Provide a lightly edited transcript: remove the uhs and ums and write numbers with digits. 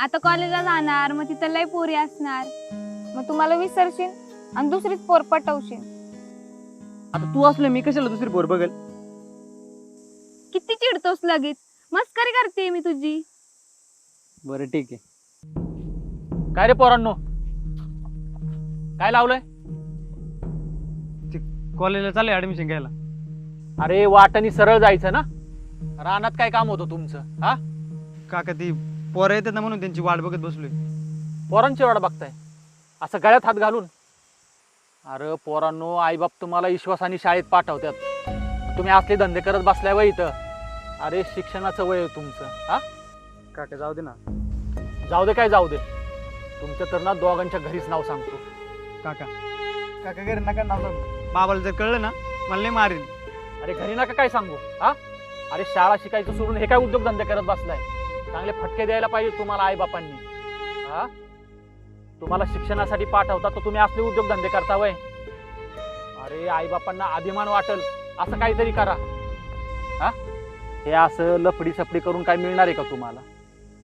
आता कॉलेजला जाणार, मग तिथं लय पोरी असणार, मग तुम्हाला विसरशील आणि दुसरीच पोर पटवशील. आता तू असले मी कशाला दुसरी पोर बघेल. किती चिडतोस लगेच, मस्करी करते मी तुझी. बरं ठीक आहे. काय रे पोरांनो, काय लावलंय? कॉलेजला चाललंय ऍडमिशन घ्यायला. अरे वाटानी सरळ जायचं ना, रानात काय काम होतं तुमचं? हा, काका ती पोरं येतात ना म्हणून त्यांची वाट बघत बसलोय. पोरांची वाट बघताय असं गळ्यात हात घालून? अरे पोरांनो, आईबाप तुम्हाला विश्वासाने शाळेत पाठवतात, तुम्ही असले धंदे करत बसलाय वय इथं. अरे शिक्षणाचं वय आहे तुमचं. हा काका जाऊ दे ना. जाऊ दे काय जाऊ दे, तुमच्या तर ना दोघांच्या घरीच नाव सांगतो. काका काका घरी नका ना, बाबाला जर कळलं ना मला नाही मारेल. अरे घरी नका काय सांगू. हा, अरे शाळा शिकायचं सोडून हे काय उद्योगधंदे करत बसलाय? चांगले फटके द्यायला पाहिजे तुम्हाला आईबापांनी. हा, तुम्हाला शिक्षणासाठी पाठवतात तर तुम्ही असले उद्योगधंदे करता वय? अरे आईबापांना अभिमान वाटेल असं काहीतरी करा. हा, हे असं लफडी सफडी करून काय मिळणार आहे का तुम्हाला?